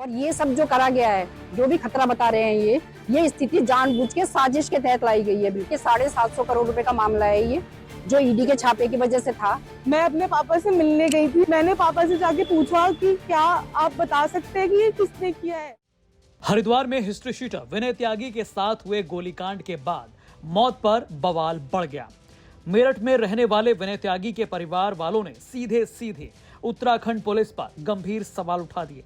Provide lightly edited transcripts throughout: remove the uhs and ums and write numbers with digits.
और ये सब जो करा गया है, जो भी खतरा बता रहे हैं ये स्थिति जानबूझ के साजिश के तहत लाई गई है। बिल्कुल 750 करोड़ रुपए का मामला है ये, जो ईडी के छापे की वजह से था। मैं अपने पापा से मिलने गई थी। मैंने पापा से जाके पूछा कि क्या आप बता सकते हैं कि ये किसने किया है। हरिद्वार में हिस्ट्री शीटर विनय त्यागी के साथ हुए गोलीकांड के बाद मौत पर बवाल बढ़ गया। मेरठ में रहने वाले विनय त्यागी के परिवार वालों ने सीधे सीधे उत्तराखंड पुलिस पर गंभीर सवाल उठा दिए।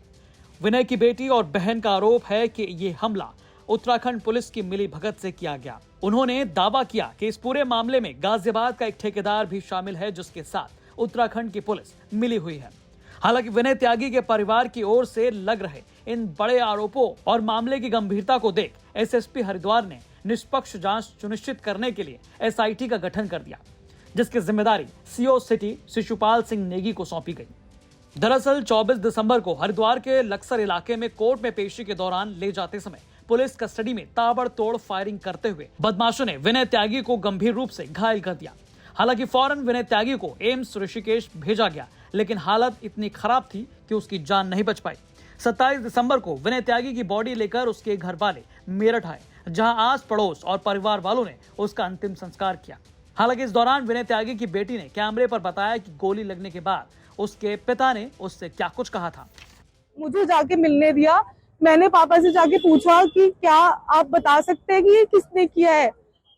विनय की बेटी और बहन का आरोप है कि ये हमला उत्तराखंड पुलिस की मिलीभगत से किया गया। उन्होंने दावा किया कि इस पूरे मामले में गाजियाबाद का एक ठेकेदार भी शामिल है, जिसके साथ उत्तराखंड की पुलिस मिली हुई है। हालांकि विनय त्यागी के परिवार की ओर से लग रहे इन बड़े आरोपों और मामले की गंभीरता को देख एसएसपी हरिद्वार ने निष्पक्ष जांच सुनिश्चित करने के लिए एसआईटी का गठन कर दिया, जिसकी जिम्मेदारी सीओ सिटी शिशुपाल सिंह नेगी को सौंपी गई। दरअसल 24 दिसंबर को हरिद्वार के लक्सर इलाके में कोर्ट में पेशी के दौरान ले जाते समय पुलिस कस्टडी में ताबड़तोड़ फायरिंग करते हुए बदमाशों ने विनय त्यागी को गंभीर रूप से घायल कर दिया। हालांकि फौरन विनय त्यागी को एम्स ऋषिकेश भेजा गया, लेकिन हालत इतनी खराब थी कि उसकी जान नहीं बच पाई। 27 दिसंबर को विनय त्यागी की बॉडी लेकर उसके घर वाले मेरठ आए, जहां आस पड़ोस और परिवार वालों ने उसका अंतिम संस्कार किया। हालांकि इस दौरान विनय त्यागी की बेटी ने कैमरे पर बताया कि गोली लगने के बाद उसके पिता ने उससे क्या कुछ कहा था। मुझे जाके मिलने दिया। मैंने पापा से जाके पूछा कि क्या आप बता सकते हैं कि ये किसने किया है।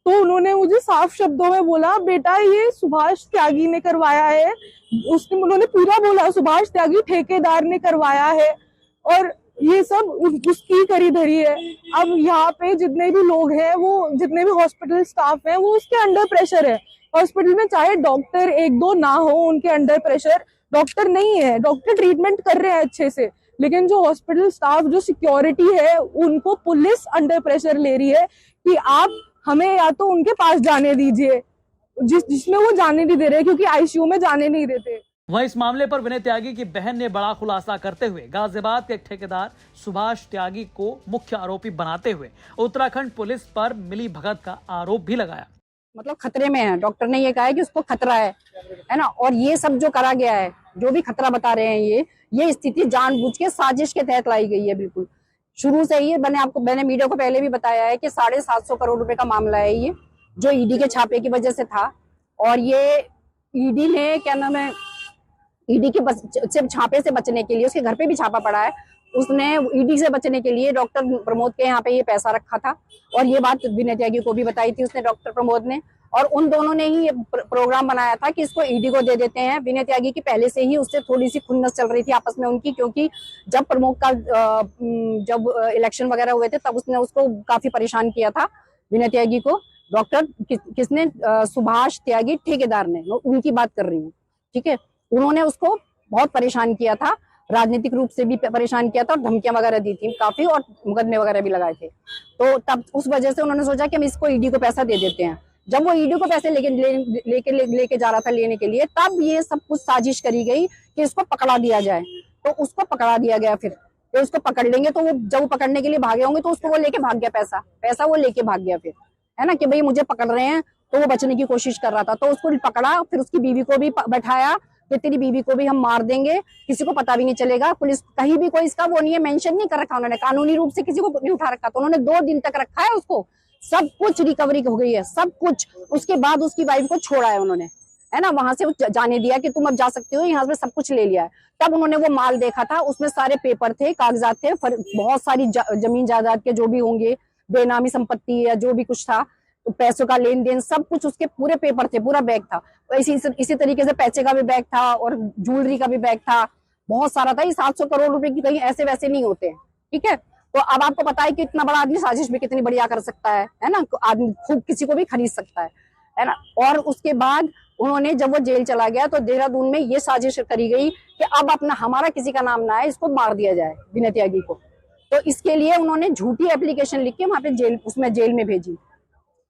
तो उन्होंने मुझे साफ शब्दों में बोला, बेटा ये सुभाष त्यागी ने करवाया है। उन्होंने पूरा बोला, सुभाष त्यागी ठेकेदार ने करवाया है और ये सब उसकी करी धरी है। अब यहाँ पे जितने भी लोग हैं, वो जितने भी हॉस्पिटल स्टाफ है, वो उसके अंडर प्रेशर है। हॉस्पिटल में चाहे डॉक्टर एक दो ना हो, उनके अंडर प्रेशर, डॉक्टर नहीं है, डॉक्टर ट्रीटमेंट कर रहे हैं अच्छे से, लेकिन जो हॉस्पिटल स्टाफ, जो सिक्योरिटी है, उनको पुलिस अंडर प्रेशर ले रही है कि आप हमें या तो उनके पास जाने दीजिए, जिसमें वो जाने नहीं दे रहे, क्योंकि आईसीयू में जाने नहीं देते। वहीं इस मामले पर विनय त्यागी की बहन ने बड़ा खुलासा करते हुए गाजियाबाद के एक ठेकेदार सुभाष त्यागी को मुख्य आरोपी बनाते हुए उत्तराखंड पुलिस पर मिलीभगत का आरोप भी लगाया। मतलब खतरे में है, डॉक्टर ने ये कहा है कि उसको खतरा है ना। और ये सब जो करा गया है, जो भी खतरा बता रहे हैं ये स्थिति जानबूझ के साजिश के तहत लाई गई है। बिल्कुल शुरू से ही मैंने मीडिया को पहले भी बताया है कि 750 करोड़ रुपए का मामला है ये, जो ईडी के छापे की वजह से था। और ये ईडी ने क्या नाम है, ईडी के छापे से बचने के लिए उसके घर पे भी छापा पड़ा है। उसने ईडी से बचने के लिए डॉक्टर प्रमोद के यहाँ पे ये पैसा रखा था, और ये बात विनय त्यागी को भी बताई थी उसने, डॉक्टर प्रमोद ने। और उन दोनों ने ही ये प्रोग्राम बनाया था कि इसको ईडी को दे देते हैं। विनय त्यागी की पहले से ही उससे थोड़ी सी खुन्नस चल रही थी आपस में उनकी, क्योंकि जब प्रमोद का जब इलेक्शन वगैरह हुए थे तब उसने उसको काफी परेशान किया था विनय त्यागी को। डॉक्टर किसने, सुभाष त्यागी ठेकेदार ने, उनकी बात कर रही हूँ, ठीक है। उन्होंने उसको बहुत परेशान किया था, राजनीतिक रूप से भी परेशान किया था और धमकियां वगैरह दी थी काफी, और मुकदमे वगैरह भी लगाए थे। तो तब उस वजह से उन्होंने सोचा कि हम इसको ईडी को पैसा दे देते हैं। जब वो ईडी को पैसे लेके जा रहा था लेने के लिए, तब ये सब कुछ साजिश करी गई कि इसको पकड़ा दिया जाए। तो उसको पकड़ा दिया गया। फिर उसको पकड़ लेंगे तो वो जब वो पकड़ने के लिए भागे होंगे तो उसको वो लेके भाग गया, पैसा वो लेके भाग गया फिर, है ना, कि भाई मुझे पकड़ रहे हैं। तो वो बचने की कोशिश कर रहा था, तो उसको पकड़ा, फिर उसकी बीवी को भी बैठाया कि तेरी बीवी को भी हम मार देंगे, किसी को पता भी नहीं चलेगा। पुलिस कहीं भी कोई इसका वो नहीं है, मेंशन नहीं कर रखा उन्होंने, कानूनी रूप से किसी को नहीं उठा रखा। तो उन्होंने 2 दिन तक रखा है उसको, सब कुछ रिकवरी हो गई है, सब कुछ। उसके बाद उसकी वाइफ को छोड़ा है उन्होंने, है ना, वहां से जाने दिया कि तुम अब जा सकते हो, यहाँ पे सब कुछ ले लिया है। तब उन्होंने वो माल देखा था, उसमें सारे पेपर थे, कागजात थे, बहुत सारी जमीन जायदाद के जो भी होंगे, बेनामी संपत्ति या जो भी कुछ था, तो पैसों का लेन देन, सब कुछ उसके पूरे पेपर थे, पूरा बैग था। तो इसी तरीके से पैसे का भी बैग था और ज्वेलरी का भी बैग था, बहुत सारा था। ये 700 करोड़ रुपए की कहीं ऐसे वैसे नहीं होते हैं, ठीक है। तो अब आपको पता है कि इतना बड़ा आदमी साजिश भी कितनी बढ़िया कर सकता है ना, आदमी खूब किसी को भी खरीद सकता है ना। और उसके बाद उन्होंने, जब वो जेल चला गया, तो देहरादून में ये साजिश करी गई कि अब अपना हमारा किसी का नाम ना आए, इसको मार दिया जाए विनय त्यागी को। तो इसके लिए उन्होंने झूठी एप्लीकेशन लिख के वहां पे जेल में भेजी,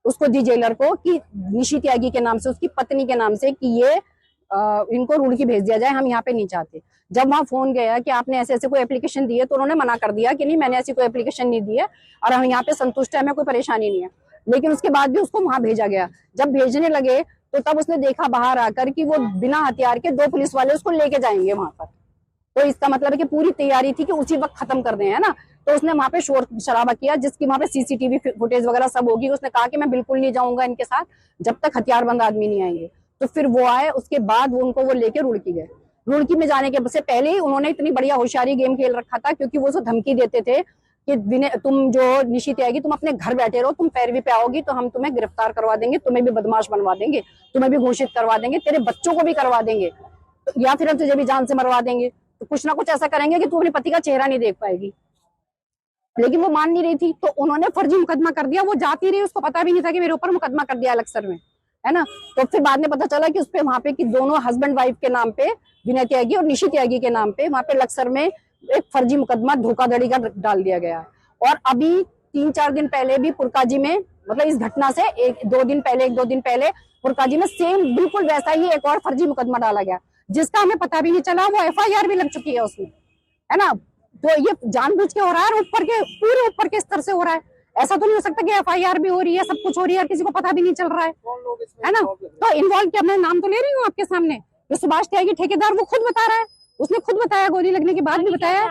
उसको दी जेलर को, कि निशी त्यागी के नाम से, उसकी पत्नी के नाम से, कि ये इनको रुड़की भेज दिया जाए, हम यहाँ पे नहीं चाहते। जब वहां फोन गया कि आपने ऐसे ऐसे कोई एप्लीकेशन दी है, तो उन्होंने मना कर दिया कि नहीं, मैंने ऐसी कोई एप्लीकेशन नहीं दी है और हम यहाँ पे संतुष्ट है, हमें कोई परेशानी नहीं है। लेकिन उसके बाद भी उसको वहां भेजा गया। जब भेजने लगे तो तब उसने देखा बाहर आकर कि वो बिना हथियार के 2 पुलिस वाले उसको लेके जाएंगे वहां पर, तो इसका मतलब है कि पूरी तैयारी थी कि उसी वक्त खत्म कर दें, है ना। तो उसने वहां पे शोर शराबा किया, जिसकी वहां पे सीसीटीवी फुटेज वगैरह सब होगी। उसने कहा कि मैं बिल्कुल नहीं जाऊंगा इनके साथ जब तक हथियारबंद आदमी नहीं आएंगे। तो फिर वो आए, उसके बाद वो उनको वो लेके रुड़की गए। रुड़की में जाने के से पहले ही उन्होंने इतनी बढ़िया होशियारी गेम खेल रखा था, क्योंकि वो धमकी देते थे कि तुम जो निशी त्यागी तुम अपने घर बैठे रहो, तुम पैरवी पे आओगी तो हम तुम्हें गिरफ्तार करवा देंगे, तुम्हें भी बदमाश बनवा देंगे, तुम्हें भी घोषित करवा देंगे, तेरे बच्चों को भी करवा देंगे, या फिर हम तुझे भी जान से मरवा देंगे। तो कुछ ना कुछ ऐसा करेंगे कि तू अपने पति का चेहरा नहीं देख पाएगी। लेकिन वो मान नहीं रही थी, तो उन्होंने फर्जी मुकदमा कर दिया। वो जाती रही, उसको पता भी नहीं था कि मेरे ऊपर मुकदमा कर दिया अलगसर में, है ना। तो फिर बाद में पता चला कि उसपे वहां पे कि दोनों हस्बैंड वाइफ के नाम पे, विनय त्यागी और निशी त्यागी के नाम पे वहां पे अलगसर में एक फर्जी मुकदमा धोखाधड़ी का डाल दिया गया है। और अभी 3-4 दिन पहले भी पुरकाजी में, मतलब इस घटना से एक दो दिन पहले पुरकाजी में सेम बिल्कुल वैसा ही एक और फर्जी मुकदमा डाला गया, जिसका हमें पता भी नहीं चला। वो FIR भी लग चुकी है उसमें, है ना। तो ये जानबूझ के हो रहा है, पूरे ऊपर के स्तर से हो रहा है। ऐसा तो नहीं हो सकता कि FIR भी हो रही है, सब कुछ हो रही है और किसी को पता भी नहीं चल रहा है ना। तो इन्वॉल्व किया, मैं नाम तो ले रही हूँ आपके सामने, जो सुभाष त्यागी ठेकेदार, वो खुद बता रहा है, उसने खुद बताया, गोली लगने के बाद भी बताया,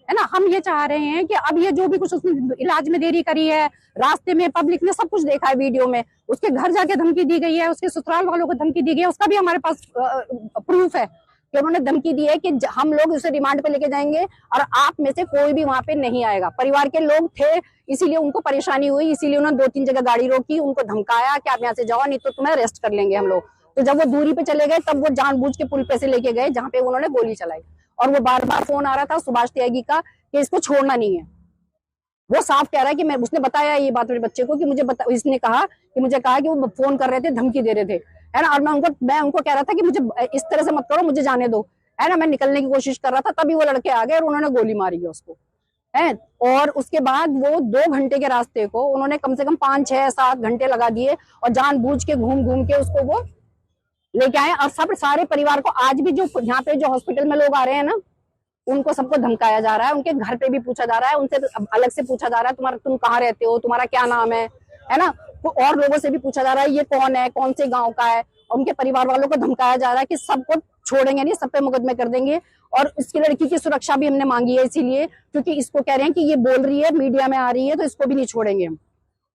है ना। हम ये चाह रहे हैं कि अब ये जो भी कुछ उसने इलाज में देरी करी है, रास्ते में पब्लिक ने सब कुछ देखा है वीडियो में, उसके घर जाके धमकी दी गई है, उसके ससुराल वालों को धमकी दी गई है, उसका भी हमारे पास प्रूफ है कि उन्होंने धमकी दी है कि हम लोग उसे रिमांड पे लेके जाएंगे और आप में से कोई भी वहां पे नहीं आएगा। परिवार के लोग थे, इसीलिए उनको परेशानी हुई, इसीलिए उन्होंने 2-3 जगह गाड़ी रोकी, उनको धमकाया कि आप यहाँ से जाओ, नहीं तो तुम्हें अरेस्ट कर लेंगे हम लोग। तो जब वो दूरी पे चले गए, तब वो जानबूझ के पुल पे से लेके गए जहाँ पे उन्होंने गोली चलाई। और वो बार बार फोन आ रहा था सुभाष त्यागी का कि इसको छोड़ना नहीं है। वो साफ कह रहा है कि मैं, उसने बताया ये बात मेरे बच्चे को कि इसने कहा कि वो फोन कर रहे थे, धमकी दे रहे थे, है ना। और मैं उनको कह रहा था कि मुझे इस तरह से मत करो, मुझे जाने दो, है ना। मैं निकलने की कोशिश कर रहा था, तभी वो लड़के आ गए और उन्होंने गोली मारी है उसको, है। और उसके बाद वो 2 घंटे के रास्ते को उन्होंने कम से कम 5, 6, 7 घंटे लगा दिए और जानबूझ के घूम के उसको वो लेके आए। और सब सारे परिवार को, आज भी जो यहाँ पे जो हॉस्पिटल में लोग आ रहे हैं ना, उनको सबको धमकाया जा रहा है, उनके घर पे भी पूछा जा रहा है, उनसे अलग से पूछा जा रहा है तुम कहाँ रहते हो, तुम्हारा क्या नाम है ना। तो और लोगों से भी पूछा जा रहा है ये कौन है, कौन से गांव का है। और उनके परिवार वालों को धमकाया जा रहा है कि सबको छोड़ेंगे नहीं, सब पे मुकदमे कर देंगे। और इसकी लड़की की सुरक्षा भी हमने मांगी है, इसीलिए क्योंकि इसको कह रहे हैं कि ये बोल रही है, मीडिया में आ रही है, तो इसको भी नहीं छोड़ेंगे हम,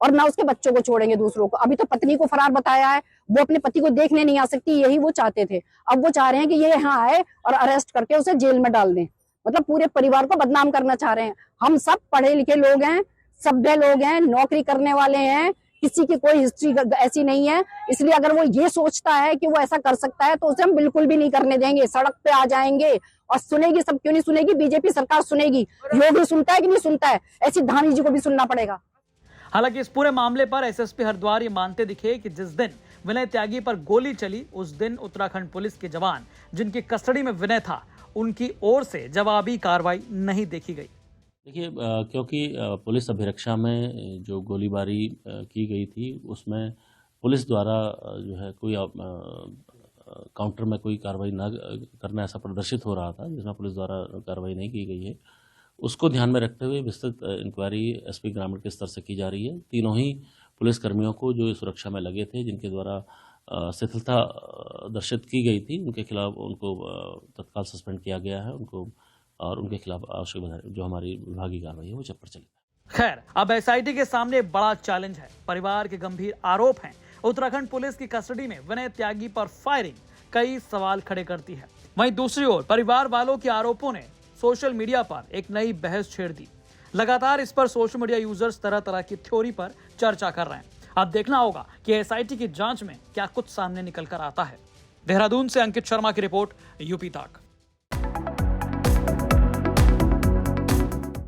और ना उसके बच्चों को छोड़ेंगे दूसरों को। अभी तो पत्नी को फरार बताया है, वो अपने पति को देखने नहीं आ सकती, यही वो चाहते थे। अब वो चाह रहे हैं कि ये यहाँ आए और अरेस्ट करके उसे जेल में डाल दें, मतलब पूरे परिवार को बदनाम करना चाह रहे हैं। हम सब पढ़े लिखे लोग हैं, सभ्य लोग हैं, नौकरी करने वाले हैं, किसी की कोई हिस्ट्री ऐसी नहीं है। इसलिए अगर वो ये सोचता है कि वो ऐसा कर सकता है, तो उसे हम बिल्कुल भी नहीं करने देंगे। सड़क पे आ जाएंगे और सुनेगी, सब क्यों नहीं सुनेगी, बीजेपी सरकार सुनेगी। योगी सुनता है कि नहीं सुनता है, ऐसी धामी जी को भी सुनना पड़ेगा। हालांकि इस पूरे मामले पर एसएसपी हरिद्वार ये मानते दिखे कि जिस दिन विनय त्यागी पर गोली चली, उस दिन उत्तराखंड पुलिस के जवान जिनकी कस्टडी में विनय था, उनकी ओर से जवाबी कार्रवाई नहीं देखी गई। देखिए, क्योंकि पुलिस अभिरक्षा में जो गोलीबारी की गई थी, उसमें पुलिस द्वारा जो है कोई काउंटर में कोई कार्रवाई न करना ऐसा प्रदर्शित हो रहा था, जिसमें पुलिस द्वारा कार्रवाई नहीं की गई है। उसको ध्यान में रखते हुए विस्तृत इंक्वायरी एसपी ग्रामीण के स्तर से की जा रही है। तीनों ही पुलिसकर्मियों को जो सुरक्षा में लगे थे, जिनके द्वारा शिथिलता दर्शित की गई थी, उनके खिलाफ उनको तत्काल सस्पेंड किया गया है उनको, और उनके खिलाफ आवश्यक जो हमारी विभागीय कार्रवाई है वो जब पर चलेगी। खैर, अब एसआईटी के सामने बड़ा चैलेंज है। परिवार के गंभीर आरोप हैं। उत्तराखंड पुलिस की कस्टडी में विनय त्यागी पर फायरिंग कई सवाल खड़े करती है। वहीं दूसरी ओर परिवार वालों के आरोपों ने सोशल मीडिया पर एक नई बहस छेड़ दी। लगातार इस पर सोशल मीडिया यूजर्स तरह तरह की थ्योरी पर चर्चा कर रहे हैं। अब देखना होगा कि एसआईटी की जांच में क्या कुछ सामने निकल कर आता है। देहरादून से अंकित शर्मा की रिपोर्ट, यूपी तक।